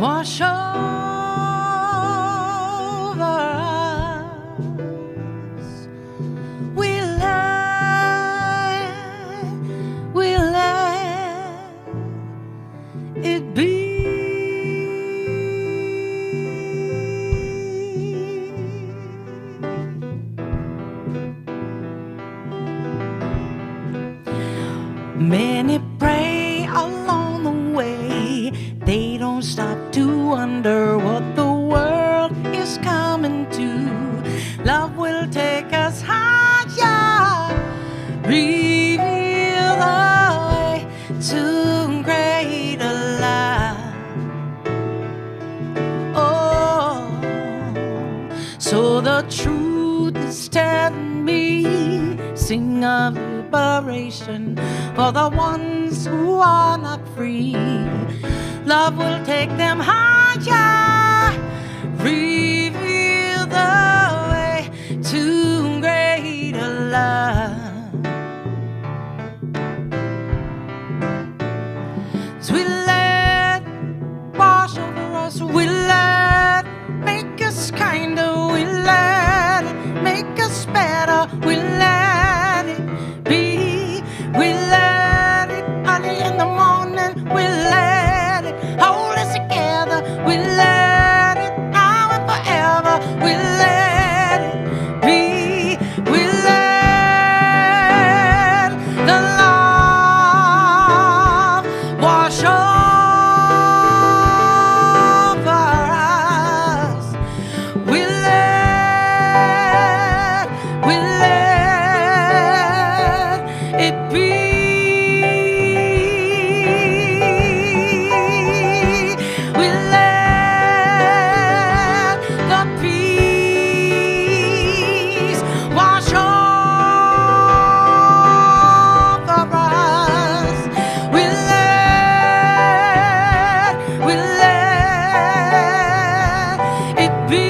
wash over us. We let it be. Many pray along the way. They don't stop to wonder what the world is coming to. Love will take us higher, reveal the way to greater life. Oh, so the truth is telling me, sing of liberation for the ones who are not free. Love will take them higher, reveal the way to greater love. So we let wash over us, we let make us kinder, we let it make us better, we let it be, we let it early in the morning, we let it hold us together, we let it now and forever, we let it be, we let the love wash over us, we let it be. We let the peace wash over us. We let it be.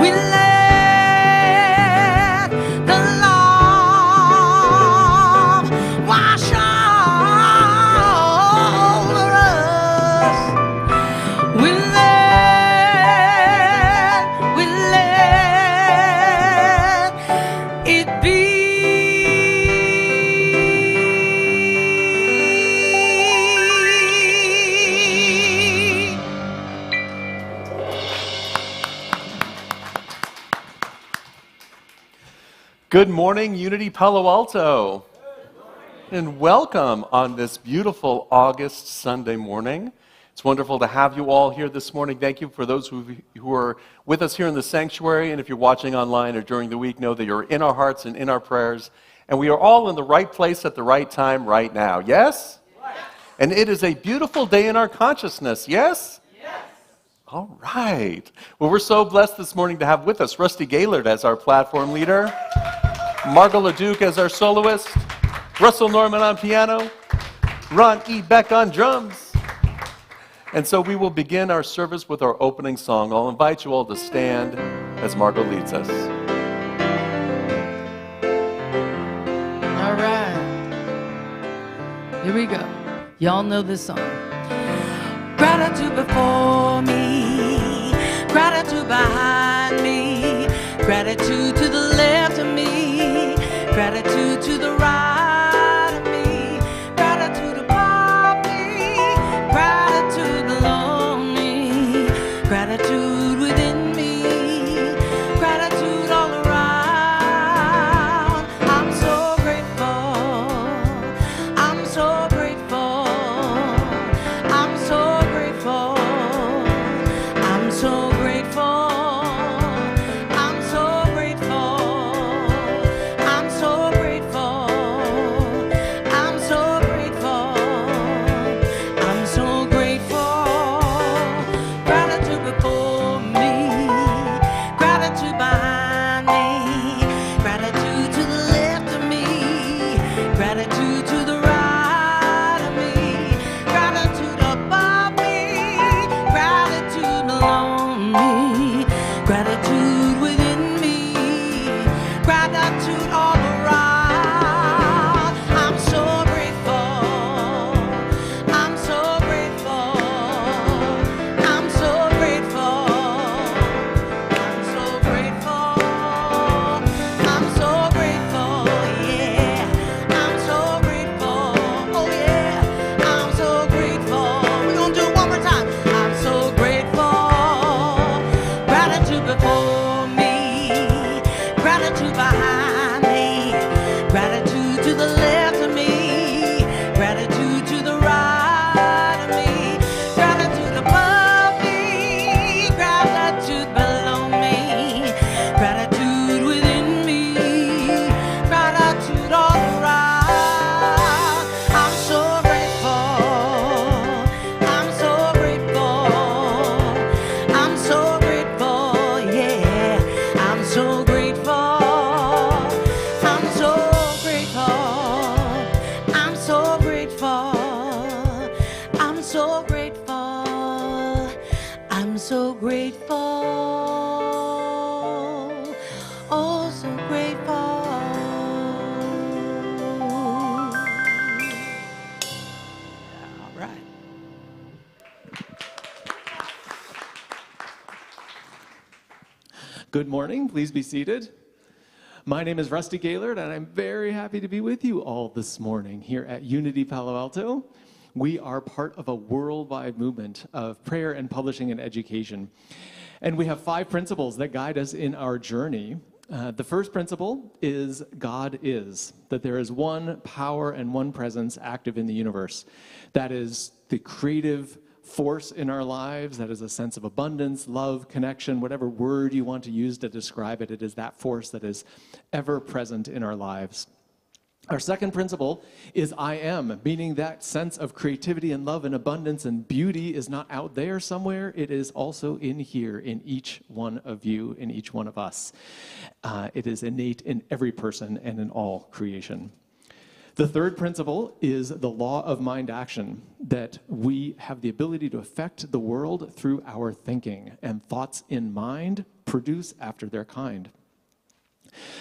We let the love wash over us. We let it be. Good morning, Unity Palo Alto. And welcome on this beautiful August Sunday morning. It's wonderful to have you all here this morning. Thank you for those who are with us here in the sanctuary. And if you're watching online or during the week, know that you're in our hearts and in our prayers. And we are all in the right place at the right time right now. Yes? Yes. And it is a beautiful day in our consciousness. Yes? Yes. All right. Well, we're so blessed this morning to have with us Rusty Gaylord as our platform leader, Margot LeDuc as our soloist, Russell Norman on piano, Ron E. Beck on drums. And so we will begin our service with our opening song. I'll invite you all to stand as Margot leads us. All right. Here we go. Y'all know this song. Gratitude before me, gratitude behind me, gratitude to the left of me, gratitude to the right of me, gratitude above me, gratitude below me, gratitude within me, gratitude all around. I'm so grateful, I'm so grateful, I'm so grateful, I'm so grateful. so grateful, oh, so grateful. All right. Good morning. Please be seated. My name is Rusty Gaylord, and I'm very happy to be with you all this morning here at Unity Palo Alto. We are part of a worldwide movement of prayer and publishing and education. And we have 5 principles that guide us in our journey. The first principle is God is, that there is one power and one presence active in the universe. That is the creative force in our lives, that is a sense of abundance, love, connection, whatever word you want to use to describe it, it is that force that is ever present in our lives. Our second principle is I am, meaning that sense of creativity and love and abundance and beauty is not out there somewhere, it is also in here, in each one of you, in each one of us. It is innate in every person and in all creation. The third principle is the law of mind action, that we have the ability to affect the world through our thinking, and thoughts in mind produce after their kind.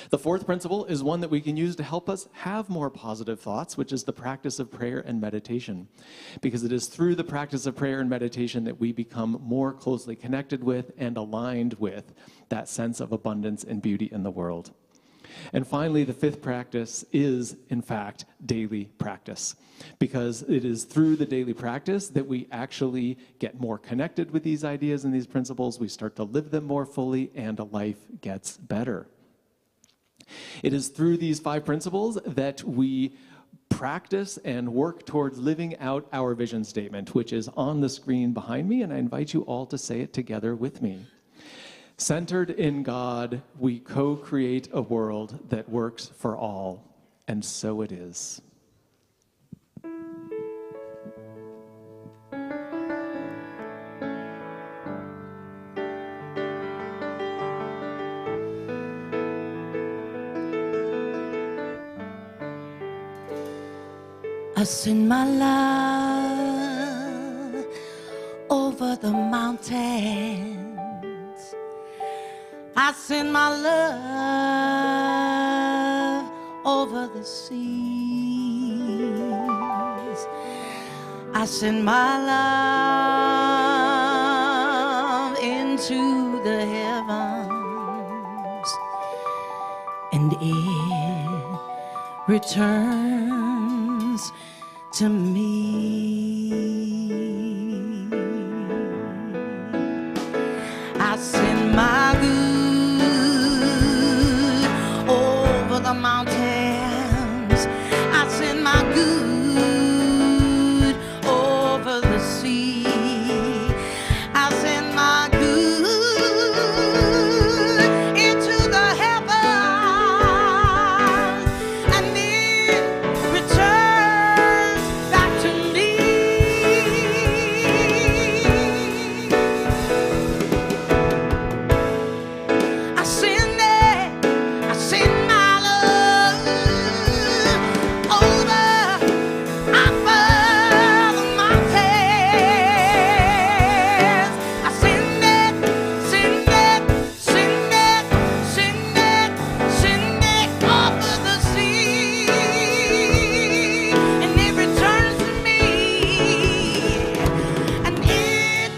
The fourth principle is one that we can use to help us have more positive thoughts, which is the practice of prayer and meditation. Because it is through the practice of prayer and meditation that we become more closely connected with and aligned with that sense of abundance and beauty in the world. And finally, the fifth practice is, in fact, daily practice. Because it is through the daily practice that we actually get more connected with these ideas and these principles, we start to live them more fully, and life gets better. It is through these 5 principles that we practice and work towards living out our vision statement, which is on the screen behind me, and I invite you all to say it together with me. Centered in God, we co-create a world that works for all, and so it is. I send my love over the mountains. I send my love over the seas. I send my love into the heavens, and it returns to me. I send my good over the mountains. I send my good over the sea. I send my good into the heavens, and it returns back to me. I send my love over the mountains. I send it over the sea, and it returns to me, and it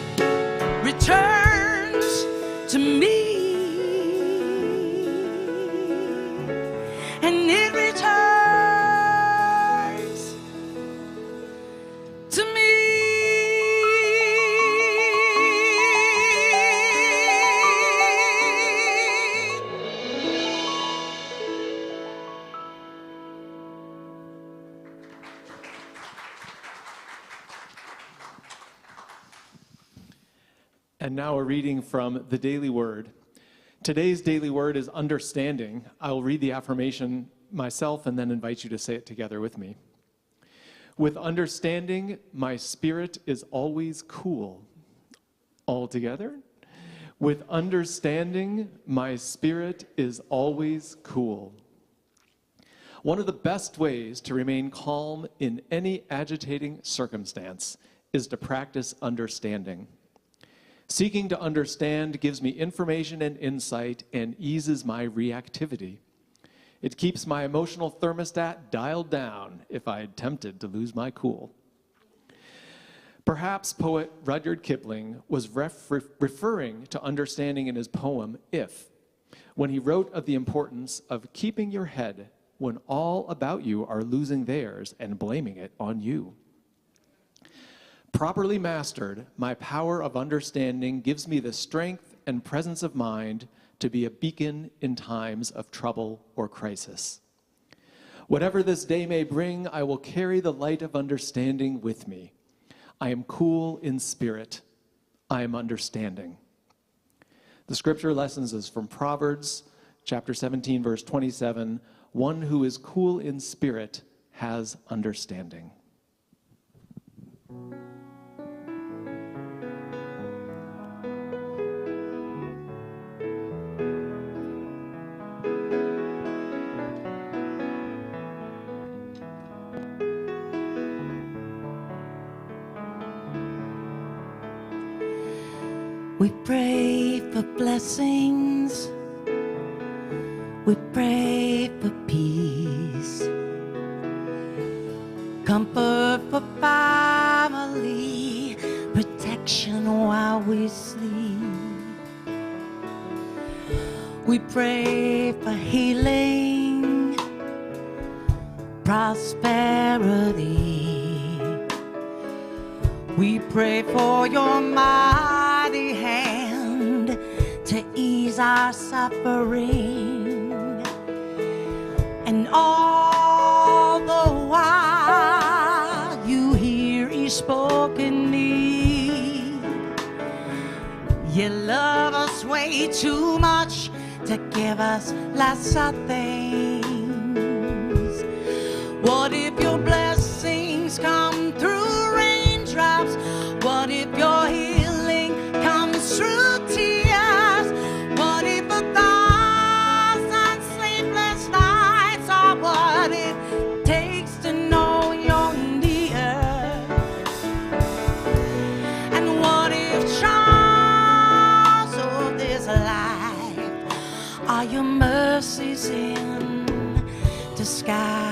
returns to me, and it returns to me. And now a reading from the Daily Word. Today's daily word is understanding. I will read the affirmation myself and then invite you to say it together with me. With understanding, my spirit is always cool. All together? With understanding, my spirit is always cool. One of the best ways to remain calm in any agitating circumstance is to practice understanding. Seeking to understand gives me information and insight and eases my reactivity. It keeps my emotional thermostat dialed down if I attempted to lose my cool. Perhaps poet Rudyard Kipling was referring to understanding in his poem, If, when he wrote of the importance of keeping your head when all about you are losing theirs and blaming it on you. Properly mastered, my power of understanding gives me the strength and presence of mind to be a beacon in times of trouble or crisis. Whatever this day may bring, I will carry the light of understanding with me. I am cool in spirit. I am understanding. The scripture lessons is from Proverbs chapter 17, verse 27. One who is cool in spirit has understanding. We pray for blessings, we pray for peace, comfort for family, protection while we sleep. We pray for healing, prosperity. We pray for your mighty hand to ease our suffering, and all the while you hear each spoken need. You love us way too much to give us less of things. What if your blessings come through raindrops? What if your healing comes through tears? What if 1,000 sleepless nights are what it takes to know you're near? And what if trials of this life are your mercies in disguise?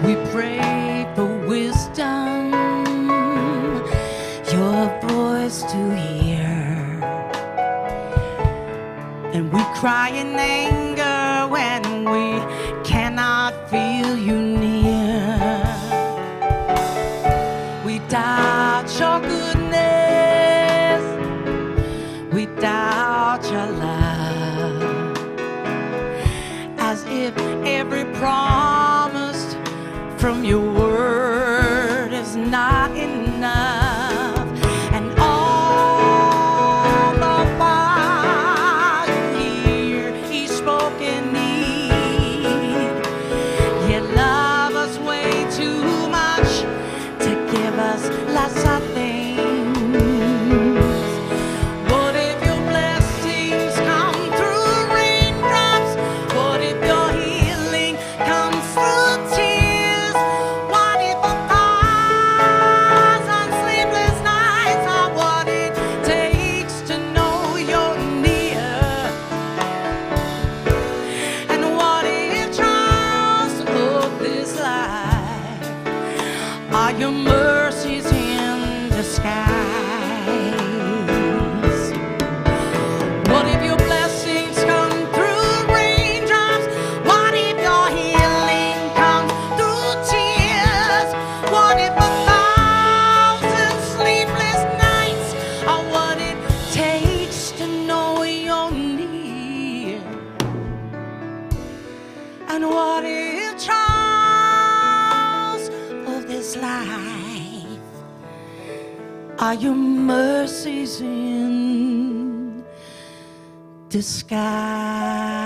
We pray for wisdom, your voice to hear. And we cry in anger when we cannot feel you near. We doubt your goodness, we doubt your love, as if every promise from your word is not enough. And all the while you hear each spoken need. You love us way too much to give us less of things. What if your blessings come through raindrops? What if your healing comes through tears? What if 1,000 sleepless nights are what it takes to know you're near? And what if trials of this life are your mercies in disguise? What if your blessings come through raindrops? What if your healing comes through tears? What if 1,000 sleepless nights are what it takes to know you're near? And what if trials of this life are your mercies in disguise?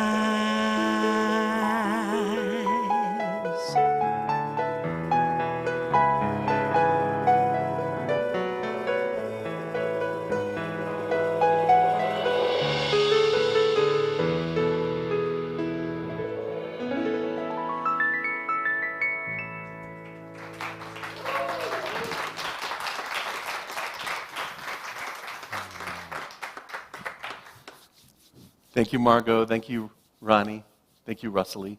Thank you, Margot. Thank you, Ronnie. Thank you, Russley.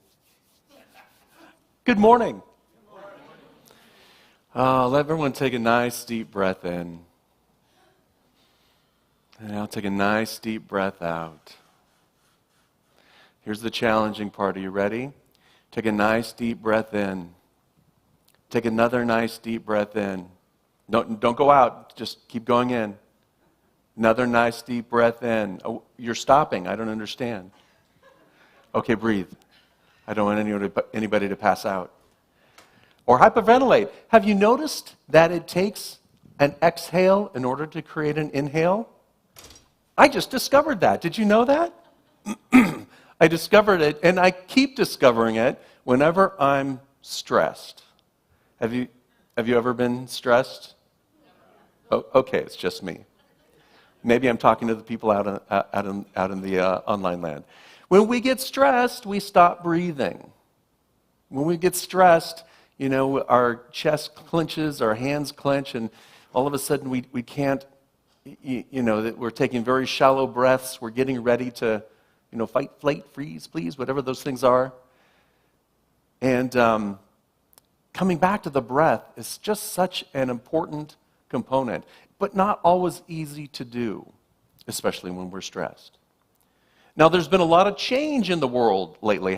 Good morning. Let everyone take a nice deep breath in. And now take a nice deep breath out. Here's the challenging part. Are you ready? Take a nice deep breath in. Take another nice deep breath in. Don't go out. Just keep going in. Another nice deep breath in. Oh, you're stopping. I don't understand. Okay, breathe. I don't want anybody to pass out. Or hyperventilate. Have you noticed that it takes an exhale in order to create an inhale? I just discovered that. Did you know that? I discovered it, and I keep discovering it whenever I'm stressed. Have you ever been stressed? Oh, okay, it's just me. Maybe I'm talking to the people out in the online land. When we get stressed, we stop breathing. When we get stressed, our chest clenches, our hands clench, and all of a sudden we can't, that we're taking very shallow breaths. We're getting ready to, fight, flight, freeze, please, whatever those things are. And coming back to the breath is just such an important component, but not always easy to do, especially when we're stressed. Now, there's been a lot of change in the world lately.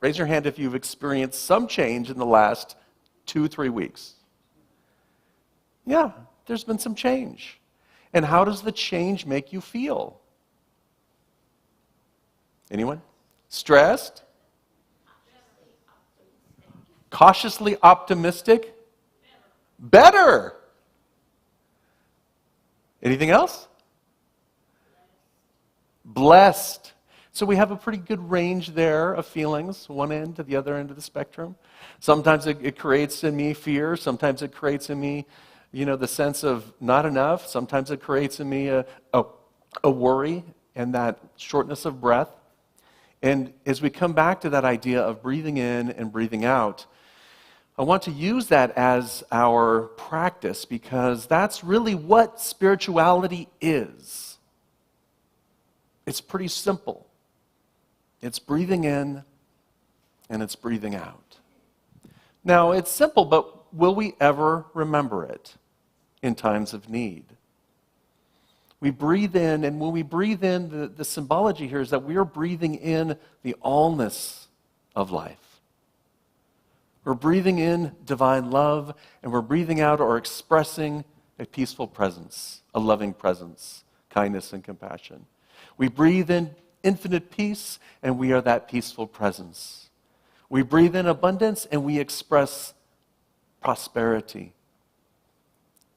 Raise your hand if you've experienced some change in the last 2-3 weeks. Yeah, there's been some change. And how does the change make you feel? Anyone? Stressed? Cautiously optimistic? Better. Anything else? Blessed. So we have a pretty good range there of feelings, one end to the other end of the spectrum. Sometimes it creates in me fear. Sometimes it creates in me, the sense of not enough. Sometimes it creates in me a worry and that shortness of breath. And as we come back to that idea of breathing in and breathing out, I want to use that as our practice because that's really what spirituality is. It's pretty simple. It's breathing in and it's breathing out. Now, it's simple, but will we ever remember it in times of need? We breathe in, and when we breathe in, the symbology here is that we are breathing in the allness of life. We're breathing in divine love, and we're breathing out or expressing a peaceful presence, a loving presence, kindness and compassion. We breathe in infinite peace, and we are that peaceful presence. We breathe in abundance, and we express prosperity.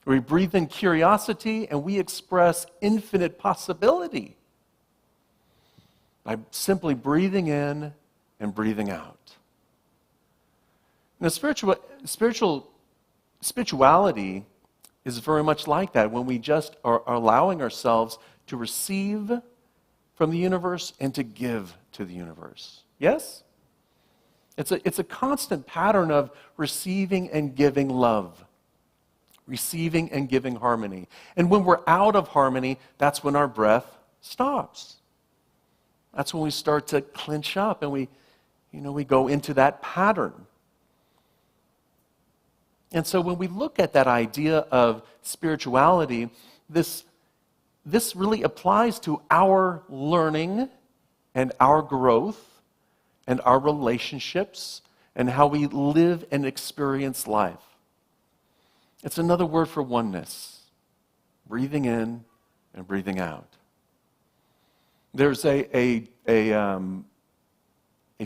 We breathe in curiosity, and we express infinite possibility by simply breathing in and breathing out. Now, spirituality is very much like that when we just are allowing ourselves to receive from the universe and to give to the universe. Yes? It's a constant pattern of receiving and giving love, receiving and giving harmony. And when we're out of harmony, that's when our breath stops. That's when we start to clench up and we go into that pattern. And so when we look at that idea of spirituality, this really applies to our learning and our growth and our relationships and how we live and experience life. It's another word for oneness, breathing in and breathing out. There's a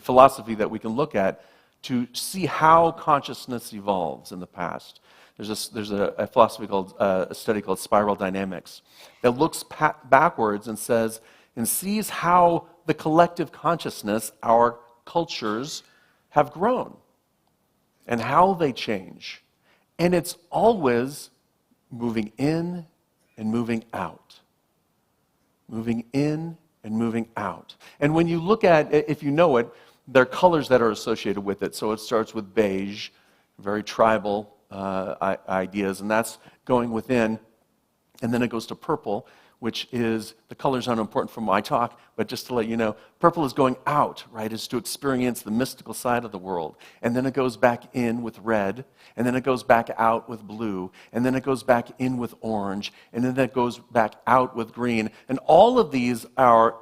philosophy that we can look at to see how consciousness evolves in the past. There's a philosophy called a study called spiral dynamics that looks backwards and sees how the collective consciousness, our cultures, have grown and how they change. And it's always moving in and moving out. Moving in and moving out. And when you look at, if you know it, there are colors that are associated with it. So it starts with beige, very tribal ideas, and that's going within. And then it goes to purple, which is, the colors aren't important for my talk, but just to let you know, purple is going out, right? Is to experience the mystical side of the world. And then it goes back in with red, and then it goes back out with blue, and then it goes back in with orange, and then it goes back out with green. And all of these are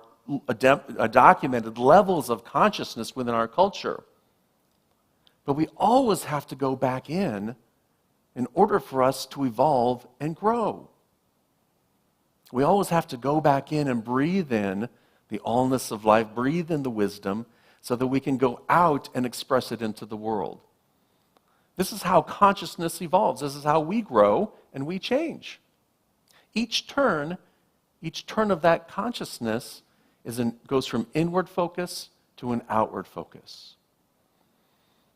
documented levels of consciousness within our culture. But we always have to go back in order for us to evolve and grow. We always have to go back in and breathe in the allness of life, breathe in the wisdom, so that we can go out and express it into the world. This is how consciousness evolves. This is how we grow and we change. Each turn of that consciousness goes from inward focus to an outward focus.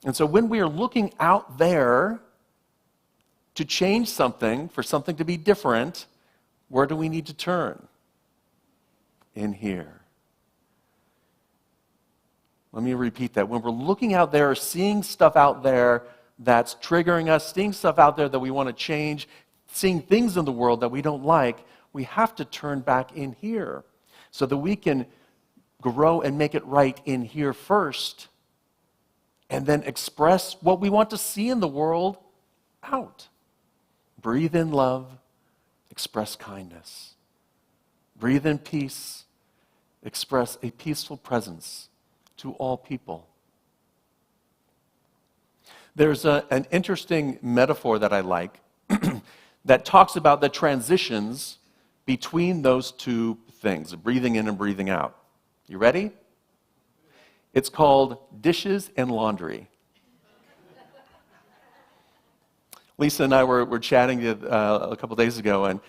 And so when we are looking out there to change something, for something to be different, where do we need to turn? In here. Let me repeat that. When we're looking out there, seeing stuff out there that's triggering us, seeing stuff out there that we want to change, seeing things in the world that we don't like, we have to turn back in here so that we can grow and make it right in here first, and then express what we want to see in the world out. Breathe in love, express kindness. Breathe in peace, express a peaceful presence to all people. There's an interesting metaphor that I like that talks about the transitions between those two things, breathing in and breathing out. You ready? It's called dishes and laundry. Lisa and I were chatting a couple days ago, and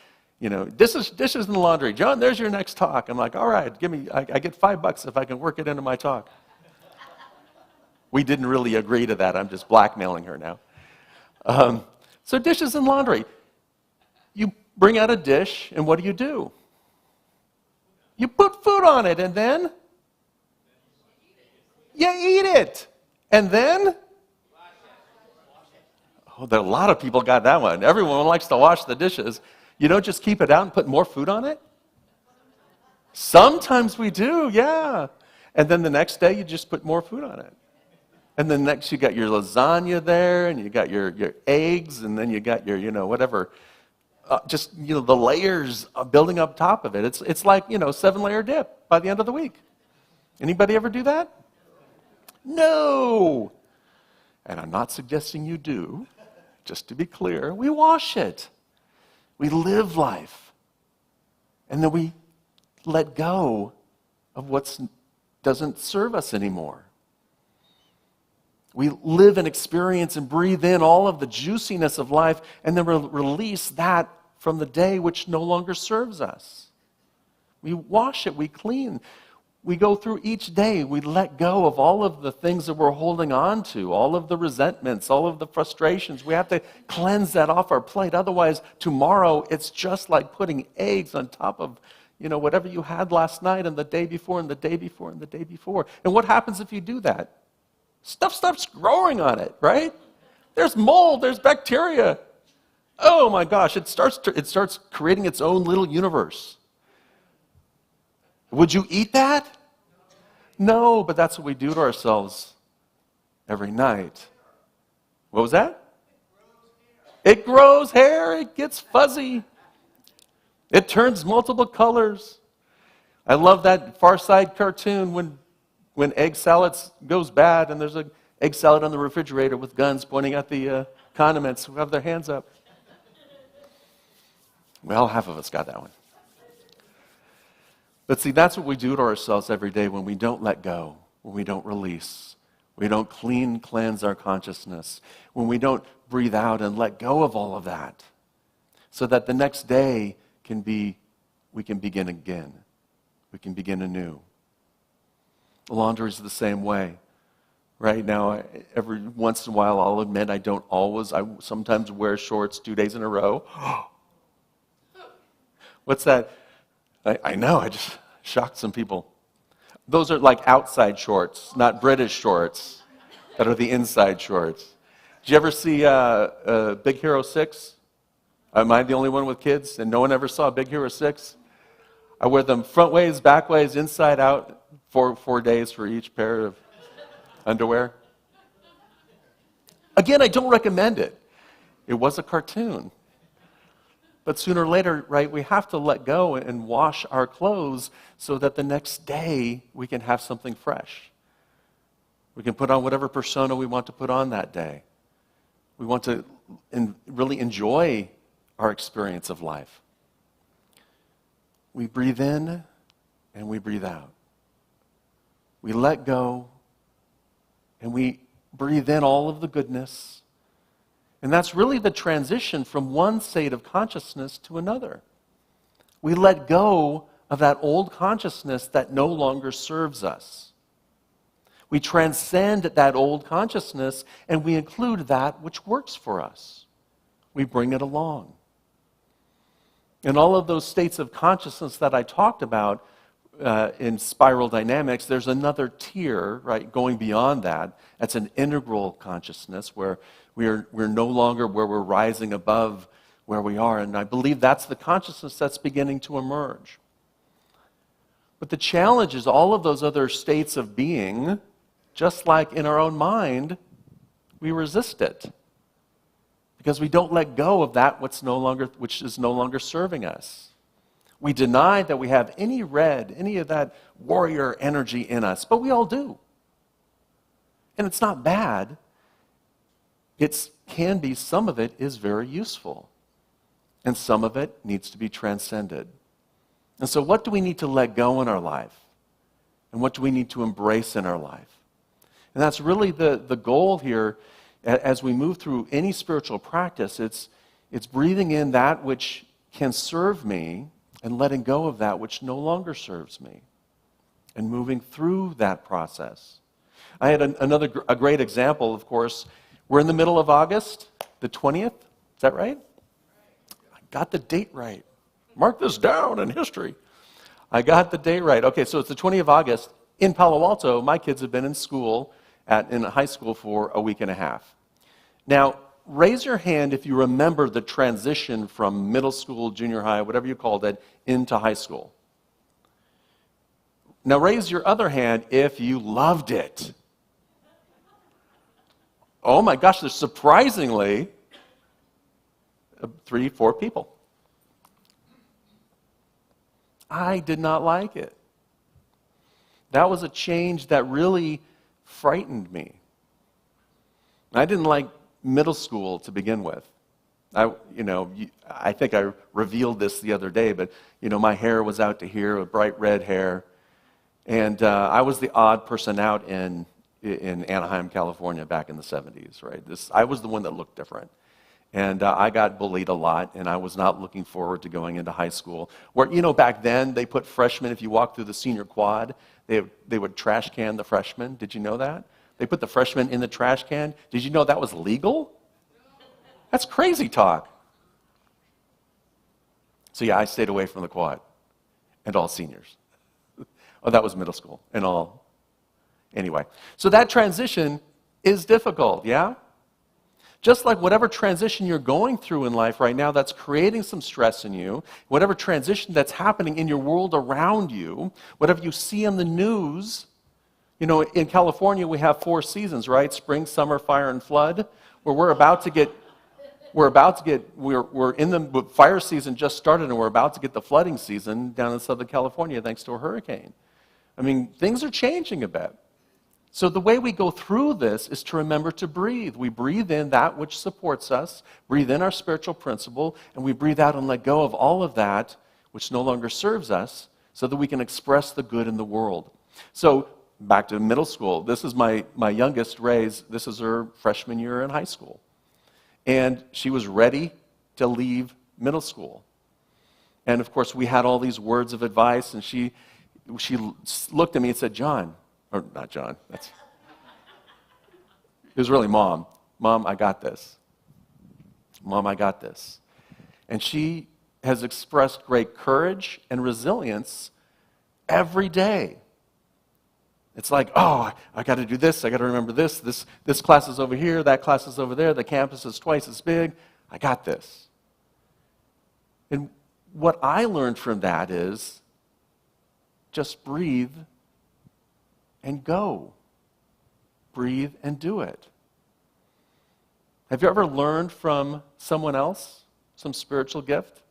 dishes and laundry. John, there's your next talk. I'm like, all right, I get $5 if I can work it into my talk. We didn't really agree to that. I'm just blackmailing her now. So dishes and laundry. You bring out a dish, and what do? You put food on it, and then you eat it. And then? Oh, there are a lot of people got that one. Everyone likes to wash the dishes. You don't just keep it out and put more food on it? Sometimes we do, yeah. And then the next day, you just put more food on it. And then next, you got your lasagna there, and you got your eggs, and then you got your, whatever. The layers building up top of it. It's like, 7-layer dip by the end of the week. Anybody ever do that? No. And I'm not suggesting you do. Just to be clear, we wash it. We live life. And then we let go of what doesn't serve us anymore. We live and experience and breathe in all of the juiciness of life, and then release that from the day which no longer serves us. We wash it, we clean. We go through each day, we let go of all of the things that we're holding on to, all of the resentments, all of the frustrations. We have to cleanse that off our plate. Otherwise, tomorrow, it's just like putting eggs on top of, whatever you had last night and the day before and the day before and the day before. And what happens if you do that? Stuff stops growing on it, right? There's mold, there's bacteria. Oh my gosh, it starts creating its own little universe. Would you eat that? No, but that's what we do to ourselves every night. What was that? It grows hair, it gets fuzzy. It turns multiple colors. I love that Far Side cartoon when egg salad goes bad and there's an egg salad on the refrigerator with guns pointing at the condiments who have their hands up. Well, half of us got that one. But see, that's what we do to ourselves every day when we don't let go, when we don't release, we don't cleanse our consciousness, when we don't breathe out and let go of all of that, so that the next day we can begin again. We can begin anew. Laundry is the same way. Right now, every once in a while, I'll admit I sometimes wear shorts 2 days in a row. What's that? I know, I just shocked some people. Those are like outside shorts, not British shorts, that are the inside shorts. Did you ever see Big Hero 6? Am I the only one with kids and no one ever saw Big Hero 6? I wear them front ways, back ways, inside out, 4 days for each pair of underwear. Again, I don't recommend it. It was a cartoon. But sooner or later, right, we have to let go and wash our clothes so that the next day we can have something fresh. We can put on whatever persona we want to put on that day. We want to really enjoy our experience of life. We breathe in and we breathe out. We let go and we breathe in all of the goodness. And that's really the transition from one state of consciousness to another. We let go of that old consciousness that no longer serves us. We transcend that old consciousness and we include that which works for us. We bring it along. In all of those states of consciousness that I talked about in spiral dynamics, there's another tier, right, going beyond that. That's an integral consciousness where we're no longer where we're rising above where we are. And I believe that's the consciousness that's beginning to emerge. But the challenge is all of those other states of being, just like in our own mind, we resist it. Because we don't let go of that which is no longer serving us. We deny that we have any of that warrior energy in us, but we all do. And it's not bad. Some of it is very useful. And some of it needs to be transcended. And so what do we need to let go in our life? And what do we need to embrace in our life? And that's really the goal here as we move through any spiritual practice. It's breathing in that which can serve me and letting go of that which no longer serves me and moving through that process. I had a great example, of course. We're in the middle of August, the 20th. Is that right? I got the date right. Mark this down in history. I got the date right. Okay, so it's the 20th of August. In Palo Alto, my kids have been in school in high school for a week and a half. Now, raise your hand if you remember the transition from middle school, junior high, whatever you called it, into high school. Now, raise your other hand if you loved it. Oh my gosh, there's surprisingly 3-4 people. I did not like it. That was a change that really frightened me. I didn't like middle school to begin with. I think I revealed this the other day, but my hair was out to here with bright red hair, and I was the odd person out in Anaheim, California, back in the 70s. Right, I was the one that looked different, and I got bullied a lot, and I was not looking forward to going into high school. Where back then they put freshmen. If you walk through the senior quad, they would trash can the freshmen. Did you know that? They put the freshmen in the trash can. Did you know that was legal? That's crazy talk. So yeah, I stayed away from the quad and all seniors. Oh, that was middle school and all. Anyway, so that transition is difficult, yeah? Just like whatever transition you're going through in life right now that's creating some stress in you, whatever transition that's happening in your world around you, whatever you see in the news. In California, we have 4 seasons, right? Spring, summer, fire, and flood. Where we're in the fire season just started, and we're about to get the flooding season down in Southern California thanks to a hurricane. I mean, things are changing a bit. So the way we go through this is to remember to breathe. We breathe in that which supports us, breathe in our spiritual principle, and we breathe out and let go of all of that which no longer serves us so that we can express the good in the world. So back to middle school. This is my youngest, Ray's. This is her freshman year in high school. And she was ready to leave middle school. And of course, we had all these words of advice, and she looked at me and said, John, or not John, it was really Mom. Mom, I got this. Mom, I got this. And she has expressed great courage and resilience every day. It's like, oh, I got to do this. I got to remember this. This class is over here. That class is over there. The campus is twice as big. I got this. And what I learned from that is just breathe and go. Breathe and do it. Have you ever learned from someone else some spiritual gift?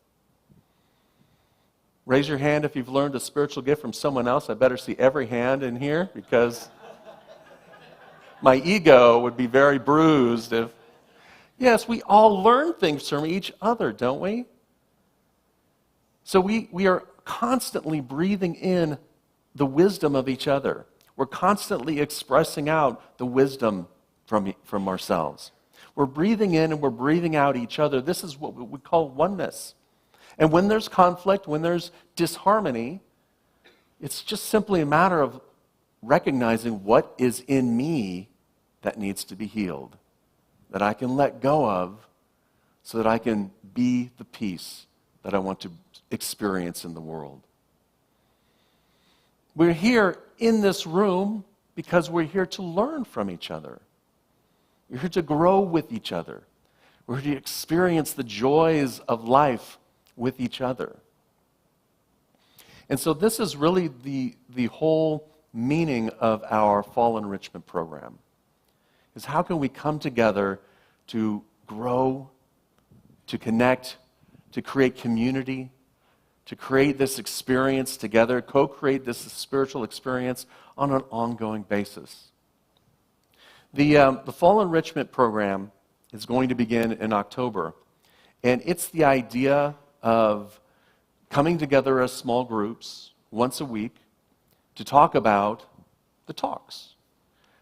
Raise your hand if you've learned a spiritual gift from someone else. I better see every hand in here because my ego would be very bruised if... Yes, we all learn things from each other, don't we? So we are constantly breathing in the wisdom of each other. We're constantly expressing out the wisdom from ourselves. We're breathing in and we're breathing out each other. This is what we call oneness. And when there's conflict, when there's disharmony, it's just simply a matter of recognizing what is in me that needs to be healed, that I can let go of so that I can be the peace that I want to experience in the world. We're here in this room because we're here to learn from each other. We're here to grow with each other. We're here to experience the joys of life with each other. And so this is really the whole meaning of our Fall Enrichment program, is how can we come together to grow, to connect, to create community, to create this experience together, co-create this spiritual experience on an ongoing basis. The Fall Enrichment program is going to begin in October, and it's the idea of coming together as small groups once a week to talk about the talks,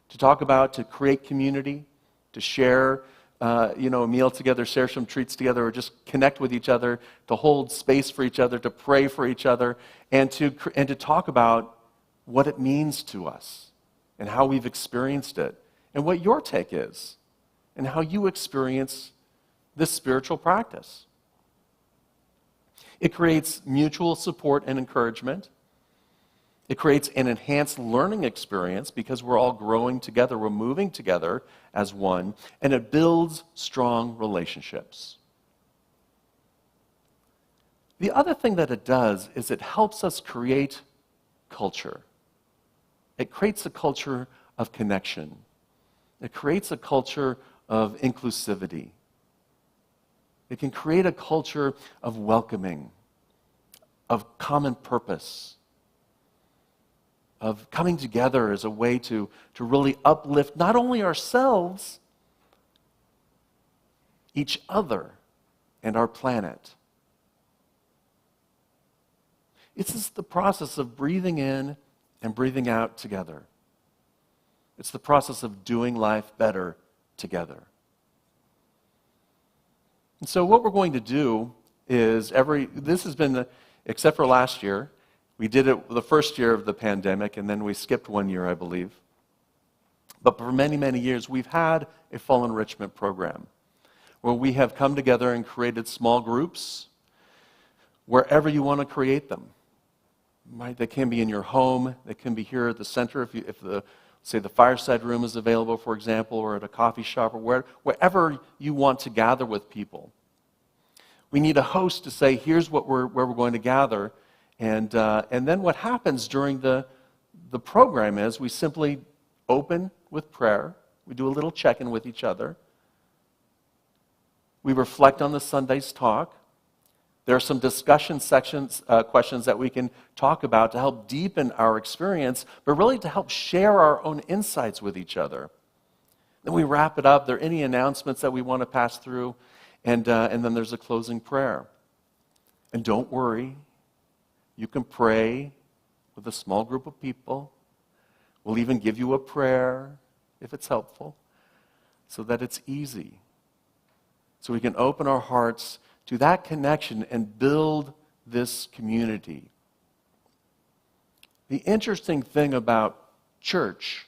to create community, to share a meal together, share some treats together, or just connect with each other, to hold space for each other, to pray for each other, and to talk about what it means to us and how we've experienced it and what your take is and how you experience this spiritual practice. It creates mutual support and encouragement. It creates an enhanced learning experience because we're all growing together, we're moving together as one, and it builds strong relationships. The other thing that it does is it helps us create culture. It creates a culture of connection. It creates a culture of inclusivity. It can create a culture of welcoming, of common purpose, of coming together as a way to really uplift not only ourselves, each other, and our planet. It's just the process of breathing in and breathing out together. It's the process of doing life better together. And so what we're going to do is this has been, except for last year, we did it the first year of the pandemic, and then we skipped 1 year, I believe. But for many, many years, we've had a Fall Enrichment program where we have come together and created small groups wherever you want to create them. Right? They can be in your home. They can be here at the center if the fireside room is available, for example, or at a coffee shop, or wherever you want to gather with people. We need a host to say, here's where we're going to gather. And then what happens during the program is we simply open with prayer. We do a little check-in with each other. We reflect on the Sunday's talk. There are some discussion questions that we can talk about to help deepen our experience, but really to help share our own insights with each other. Then we wrap it up. Are there any announcements that we want to pass through? And then there's a closing prayer. And don't worry. You can pray with a small group of people. We'll even give you a prayer if it's helpful, so that it's easy. So we can open our hearts to that connection and build this community. The interesting thing about church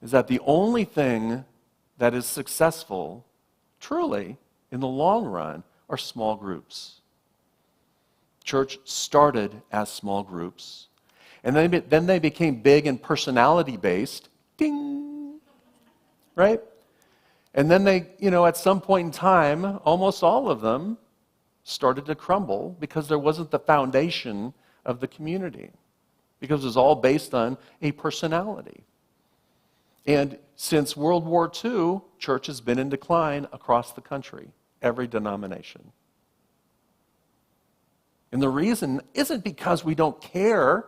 is that the only thing that is successful, truly, in the long run, are small groups. Church started as small groups, and then they became big and personality-based. Ding! Right? And then they, at some point in time, almost all of them started to crumble because there wasn't the foundation of the community, because it was all based on a personality. And since World War II, church has been in decline across the country, every denomination. And the reason isn't because we don't care,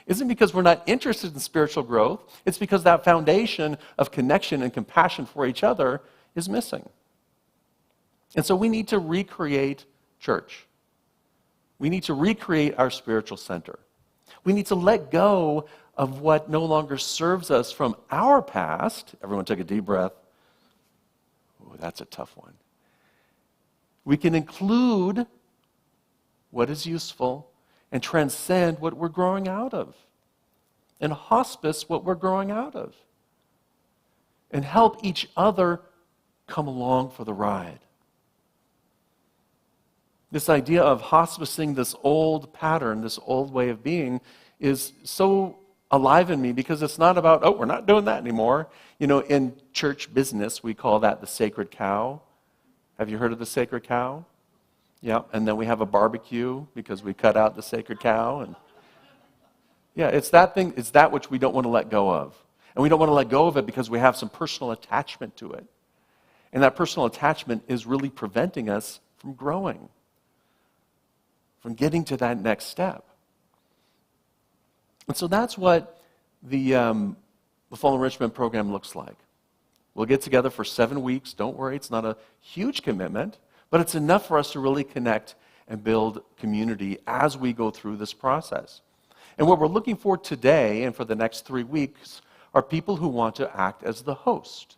isn't because we're not interested in spiritual growth. It's because that foundation of connection and compassion for each other is missing. And so we need to recreate church. We need to recreate our spiritual center. We need to let go of what no longer serves us from our past. Everyone take a deep breath. Oh, that's a tough one. We can include what is useful and transcend what we're growing out of, and hospice what we're growing out of, and help each other come along for the ride. This idea of hospicing this old pattern, this old way of being, is so alive in me because it's not about, oh, we're not doing that anymore. You know, in church business, we call that the sacred cow. Have you heard of the sacred cow? Yeah, and then we have a barbecue because we cut out the sacred cow. And yeah, it's that thing, it's that which we don't want to let go of. And we don't want to let go of it because we have some personal attachment to it. And that personal attachment is really preventing us from growing, from getting to that next step. And so that's what the Fall Enrichment Program looks like. We'll get together for 7 weeks. Don't worry, it's not a huge commitment, but it's enough for us to really connect and build community as we go through this process. And what we're looking for today and for the next 3 weeks are people who want to act as the host.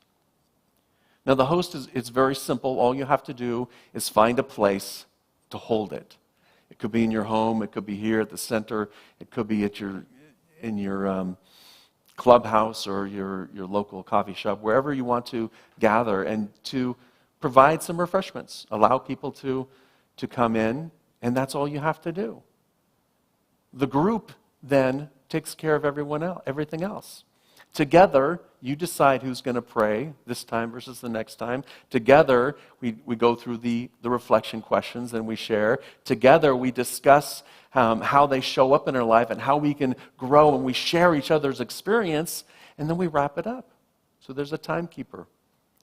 Now, the host it's very simple. All you have to do is find a place to hold it. It could be in your home. It could be here at the center. It could be at in your clubhouse or your local coffee shop, wherever you want to gather, and to provide some refreshments. Allow people to come in, and that's all you have to do. The group then takes care of everything else. Together, you decide who's going to pray this time versus the next time. Together, we go through the reflection questions and we share. Together, we discuss how they show up in our life and how we can grow, and we share each other's experience, and then we wrap it up. So there's a timekeeper.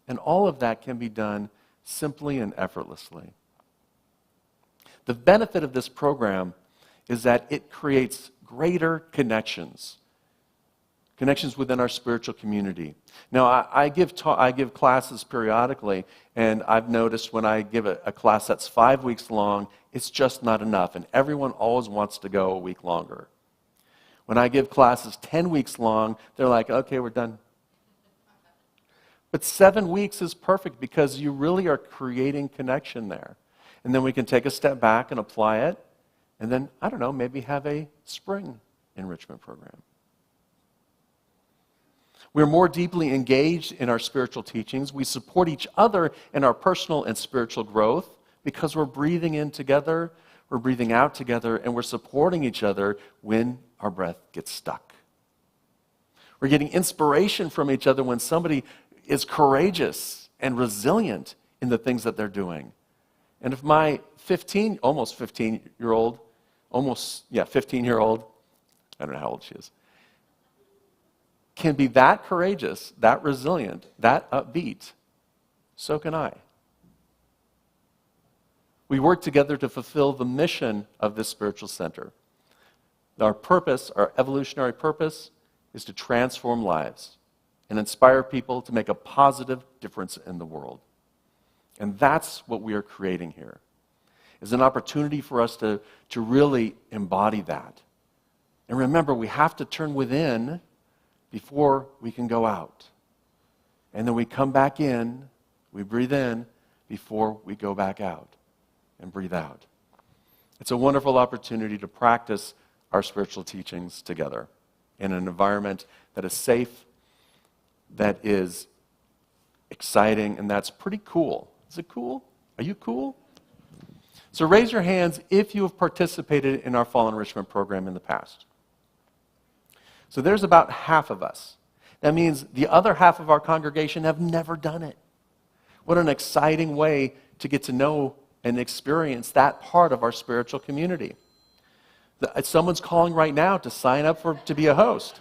And all of that can be done simply and effortlessly. The benefit of this program is that it creates greater connections within our spiritual community. Now, I give classes periodically, and I've noticed when I give a class that's 5 weeks long, it's just not enough, and everyone always wants to go a week longer. When I give classes 10 weeks long, they're like, okay, we're done. But 7 weeks is perfect because you really are creating connection there. And then we can take a step back and apply it, and then, I don't know, maybe have a spring enrichment program. We're more deeply engaged in our spiritual teachings. We support each other in our personal and spiritual growth because we're breathing in together, we're breathing out together, and we're supporting each other when our breath gets stuck. We're getting inspiration from each other when somebody is courageous and resilient in the things that they're doing. And if my 15-year-old, I don't know how old she is, can be that courageous, that resilient, that upbeat, so can I. We work together to fulfill the mission of this spiritual center. Our purpose, our evolutionary purpose, is to transform lives and inspire people to make a positive difference in the world. And that's what we are creating here, is an opportunity for us to really embody that. And remember, we have to turn within before we can go out. And then we come back in, we breathe in, before we go back out and breathe out. It's a wonderful opportunity to practice our spiritual teachings together in an environment that is safe, that is exciting, and that's pretty cool. Is it cool? Are you cool? So raise your hands if you have participated in our Fall Enrichment Program in the past. So there's about half of us. That means the other half of our congregation have never done it. What an exciting way to get to know and experience that part of our spiritual community. Someone's calling right now to sign up to be a host.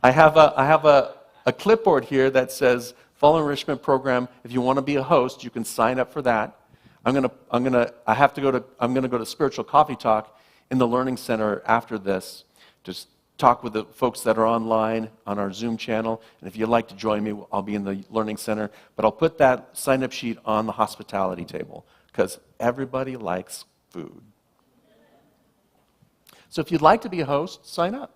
I have a clipboard here that says Fall Enrichment Program. If you want to be a host, you can sign up for that. I'm gonna go to Spiritual Coffee Talk in the Learning Center after this. Just talk with the folks that are online on our Zoom channel. And if you'd like to join me, I'll be in the Learning Center. But I'll put that sign-up sheet on the hospitality table because everybody likes food. So if you'd like to be a host, sign up.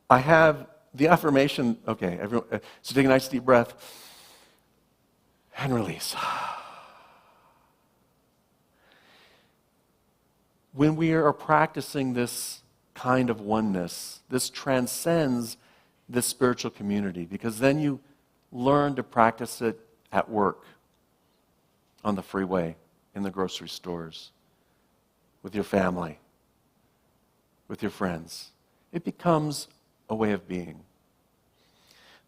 I have the affirmation. Okay, everyone, so take a nice deep breath and release. When we are practicing this kind of oneness, this transcends this spiritual community, because then you learn to practice it at work, on the freeway, in the grocery stores, with your family, with your friends. It becomes a way of being.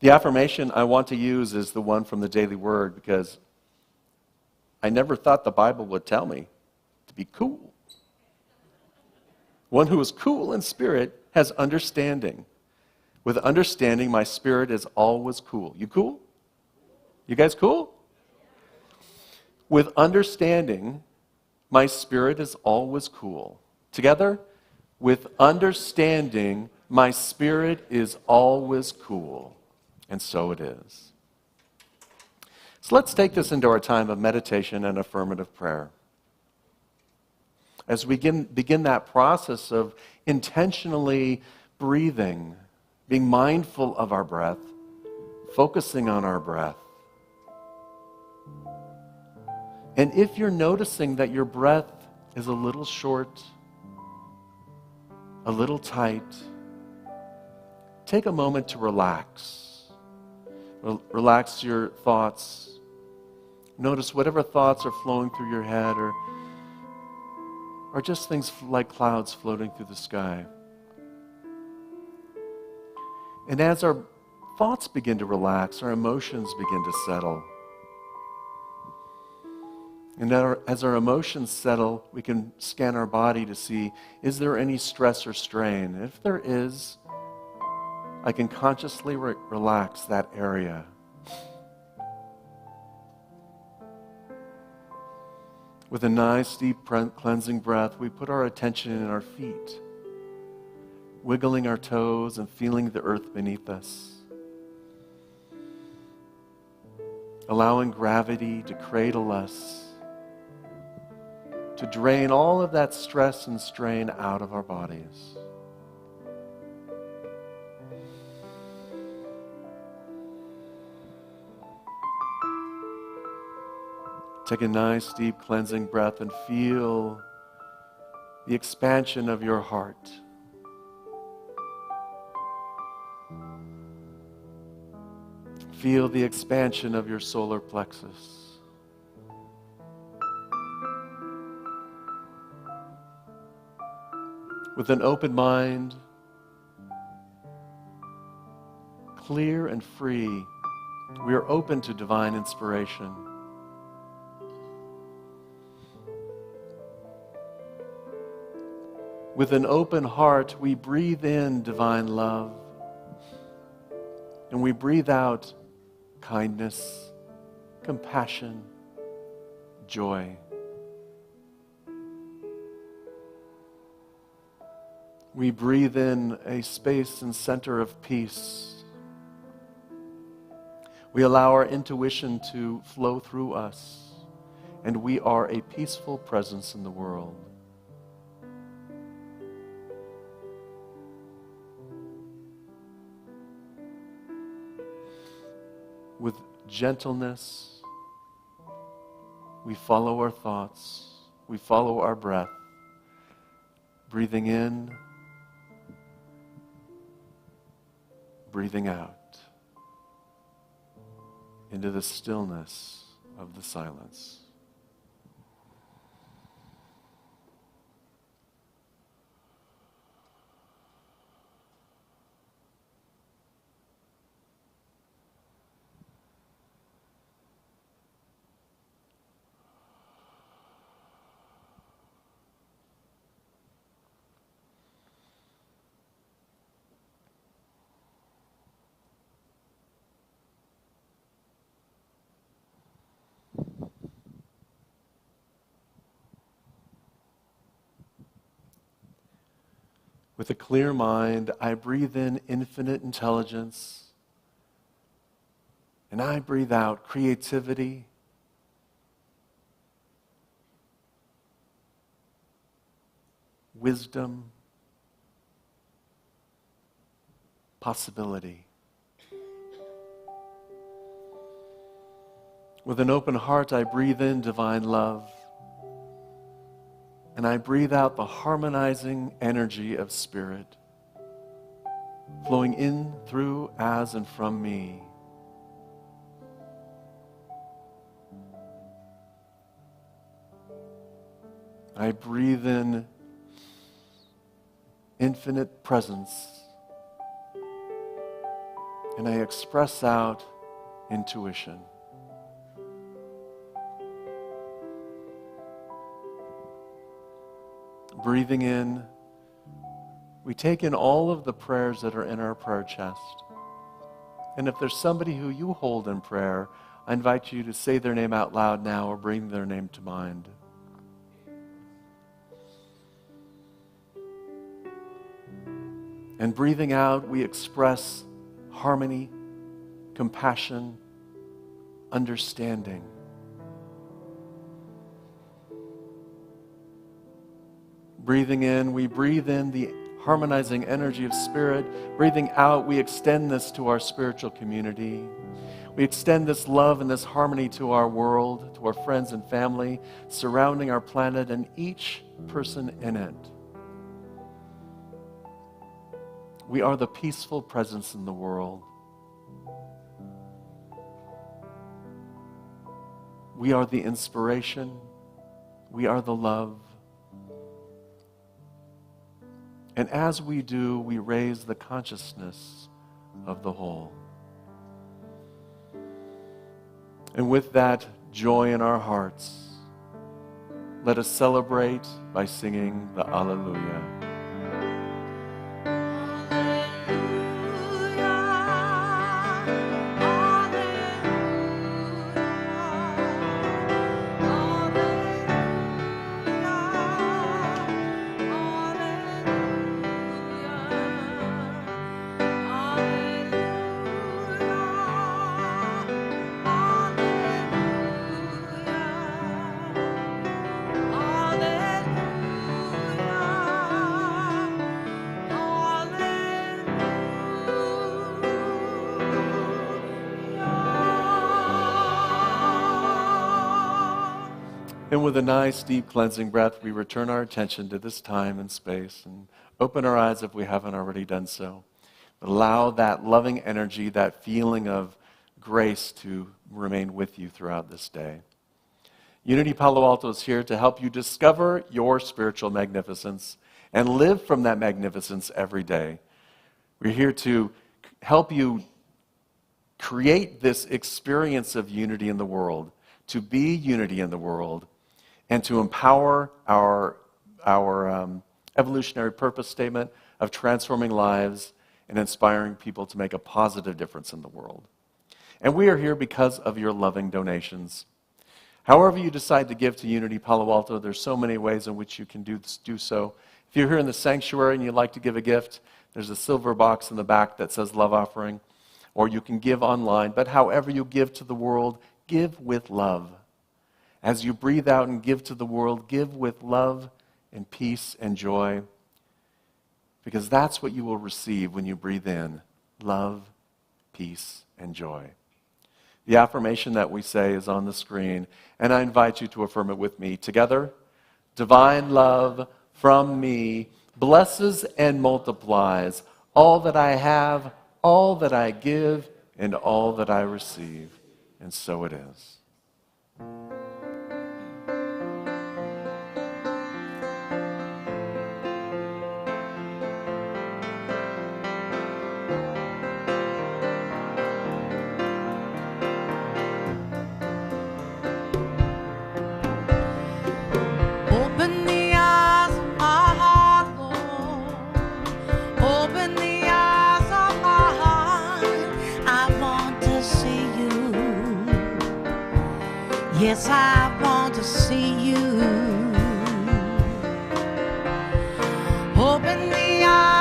The affirmation I want to use is the one from the Daily Word, because I never thought the Bible would tell me to be cool. One who is cool in spirit has understanding. With understanding, my spirit is always cool. You cool? You guys cool? With understanding, my spirit is always cool. Together? With understanding, my spirit is always cool. And so it is. So let's take this into our time of meditation and affirmative prayer. As we begin that process of intentionally breathing, being mindful of our breath, focusing on our breath. And if you're noticing that your breath is a little short, a little tight, take a moment to relax. Relax your thoughts. Notice whatever thoughts are flowing through your head or just things like clouds floating through the sky. And as our thoughts begin to relax, our emotions begin to settle. And as our emotions settle, we can scan our body to see, is there any stress or strain? And if there is, I can consciously relax that area. With a nice, deep, cleansing breath, we put our attention in our feet, wiggling our toes and feeling the earth beneath us, allowing gravity to cradle us, to drain all of that stress and strain out of our bodies. Take a nice, deep, cleansing breath and feel the expansion of your heart. Feel the expansion of your solar plexus. With an open mind, clear and free, we are open to divine inspiration. With an open heart, we breathe in divine love, and we breathe out kindness, compassion, joy. We breathe in a space and center of peace. We allow our intuition to flow through us, and we are a peaceful presence in the world. With gentleness, we follow our thoughts, we follow our breath, breathing in, breathing out, into the stillness of the silence. With a clear mind, I breathe in infinite intelligence, and I breathe out creativity, wisdom, possibility. With an open heart, I breathe in divine love, and I breathe out the harmonizing energy of Spirit, flowing in, through, as, and from me. I breathe in infinite presence, and I express out intuition. Breathing in, we take in all of the prayers that are in our prayer chest. And if there's somebody who you hold in prayer, I invite you to say their name out loud now or bring their name to mind. And breathing out, we express harmony, compassion, understanding. Breathing in, we breathe in the harmonizing energy of Spirit. Breathing out, we extend this to our spiritual community. We extend this love and this harmony to our world, to our friends and family surrounding our planet and each person in it. We are the peaceful presence in the world. We are the inspiration. We are the love. And as we do, we raise the consciousness of the whole. And with that joy in our hearts, let us celebrate by singing the Alleluia. And with a nice, deep, cleansing breath, we return our attention to this time and space and open our eyes if we haven't already done so. Allow that loving energy, that feeling of grace to remain with you throughout this day. Unity Palo Alto is here to help you discover your spiritual magnificence and live from that magnificence every day. We're here to help you create this experience of unity in the world, to be unity in the world, and to empower our evolutionary purpose statement of transforming lives and inspiring people to make a positive difference in the world. And we are here because of your loving donations. However you decide to give to Unity Palo Alto, there's so many ways in which you can do so. If you're here in the sanctuary and you'd like to give a gift, there's a silver box in the back that says Love Offering, or you can give online. But however you give to the world, give with love. As you breathe out and give to the world, give with love and peace and joy, because that's what you will receive when you breathe in: love, peace, and joy. The affirmation that we say is on the screen, and I invite you to affirm it with me. Together, divine love from me blesses and multiplies all that I have, all that I give, and all that I receive. And so it is. Open the eyes of my heart, Lord. Open the eyes of my heart. I want to see you. Yes, I want to see you. Open the eyes.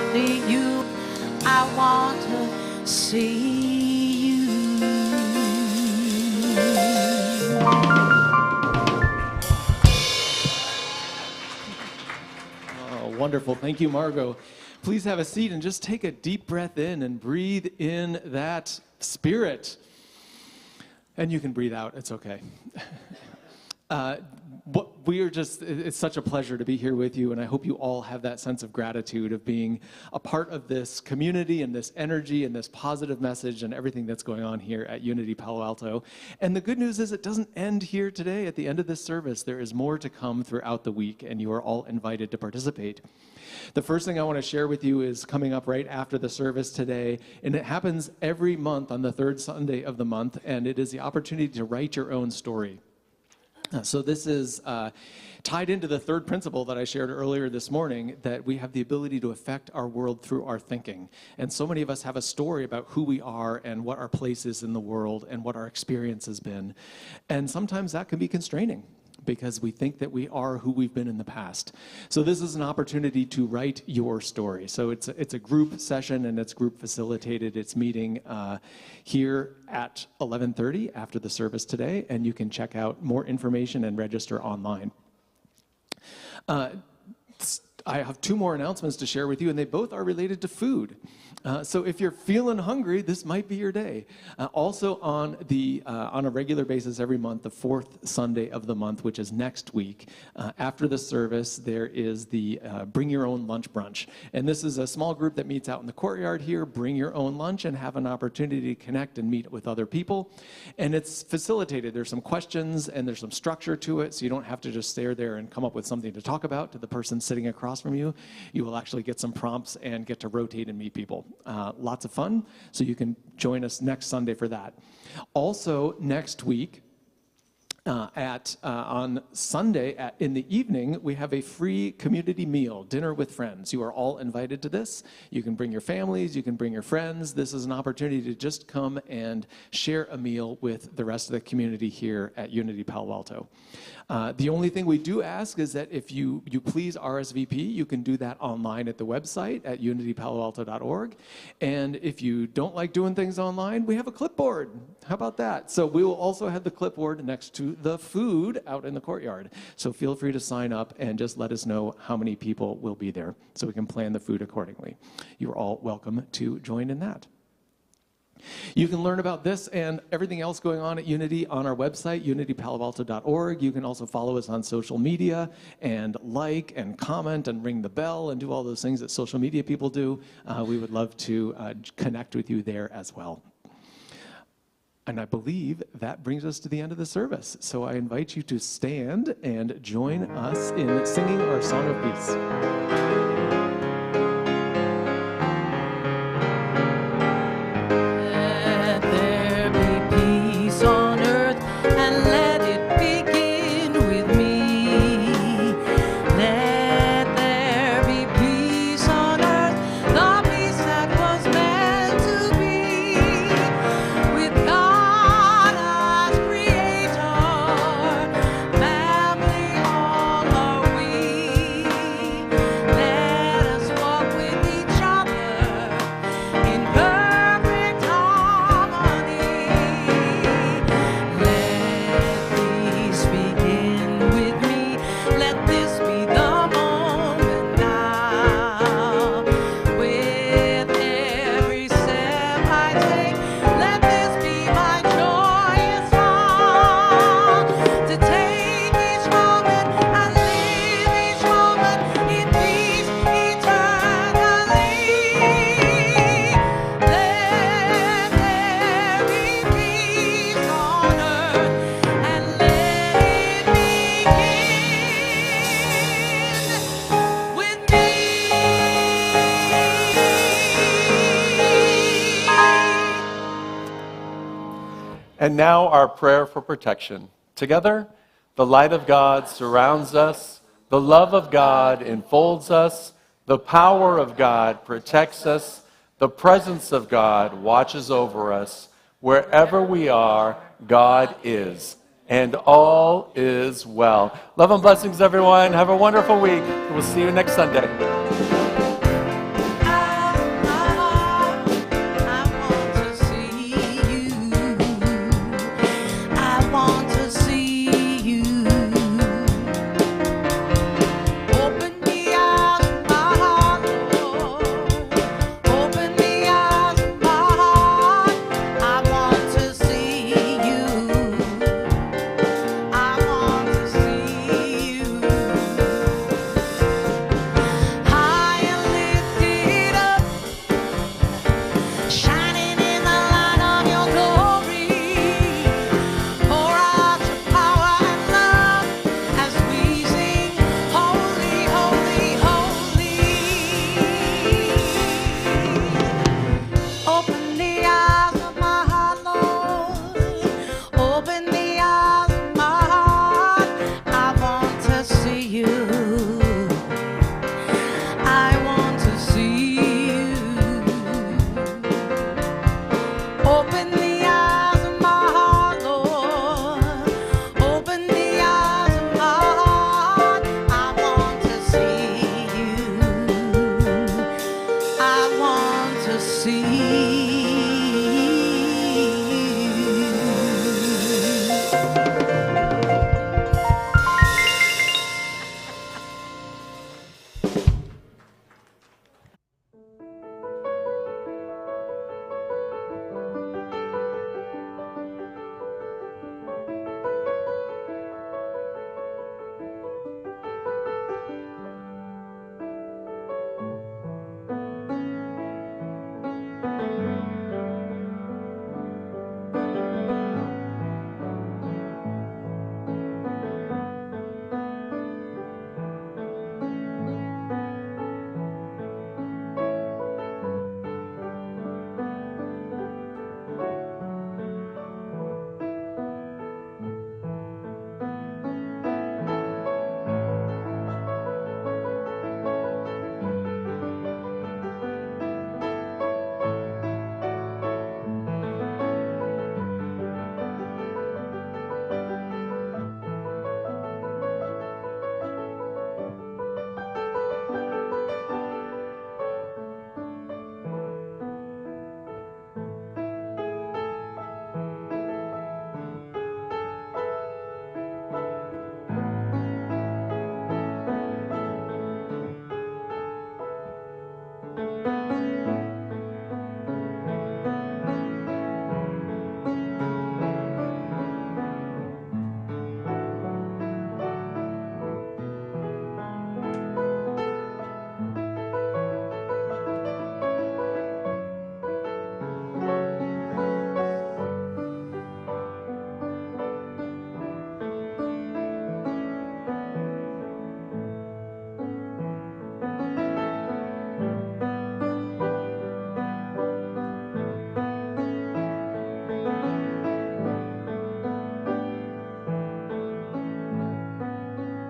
only you. I want to see you. Oh, wonderful. Thank you, Margot. Please have a seat and just take a deep breath in and breathe in that spirit. And you can breathe out. It's okay. It's such a pleasure to be here with you, and I hope you all have that sense of gratitude of being a part of this community and this energy and this positive message and everything that's going on here at Unity Palo Alto. And the good news is it doesn't end here today. At the end of this service, there is more to come throughout the week, and you are all invited to participate. The first thing I want to share with you is coming up right after the service today, and it happens every month on the third Sunday of the month, and it is the opportunity to write your own story. So this is tied into the third principle that I shared earlier this morning, that we have the ability to affect our world through our thinking. And so many of us have a story about who we are and what our place is in the world and what our experience has been. And sometimes that can be constraining, because we think that we are who we've been in the past. So this is an opportunity to write your story. So it's a group session, and it's group facilitated. It's meeting here at 11:30 after the service today, and you can check out more information and register online. I have two more announcements to share with you, and they both are related to food. So if you're feeling hungry, this might be your day. Also on a regular basis every month, the fourth Sunday of the month, which is next week, after the service, there is the Bring Your Own Lunch Brunch. And this is a small group that meets out in the courtyard here. Bring your own lunch and have an opportunity to connect and meet with other people. And it's facilitated. There's some questions and there's some structure to it, so you don't have to just stare there and come up with something to talk about to the person sitting across from you. You will actually get some prompts and get to rotate and meet people. Lots of fun, so you can join us next Sunday for that. Also, next week, on Sunday in the evening, we have a free community meal, dinner with friends. You are all invited to this. You can bring your families, you can bring your friends. This is an opportunity to just come and share a meal with the rest of the community here at Unity Palo Alto. The only thing we do ask is that if you please RSVP, you can do that online at the website at unitypaloalto.org. And if you don't like doing things online, we have a clipboard. How about that? So we will also have the clipboard next to the food out in the courtyard. So feel free to sign up and just let us know how many people will be there so we can plan the food accordingly. You're all welcome to join in that. You can learn about this and everything else going on at Unity on our website, unitypaloalto.org. You can also follow us on social media and like and comment and ring the bell and do all those things that social media people do. We would love to connect with you there as well. And I believe that brings us to the end of the service. So I invite you to stand and join us in singing our Song of Peace. And now our prayer for protection. Together, the light of God surrounds us, the love of God enfolds us, the power of God protects us, the presence of God watches over us. Wherever we are, God is, and all is well. Love and blessings, everyone. Have a wonderful week. We'll see you next Sunday.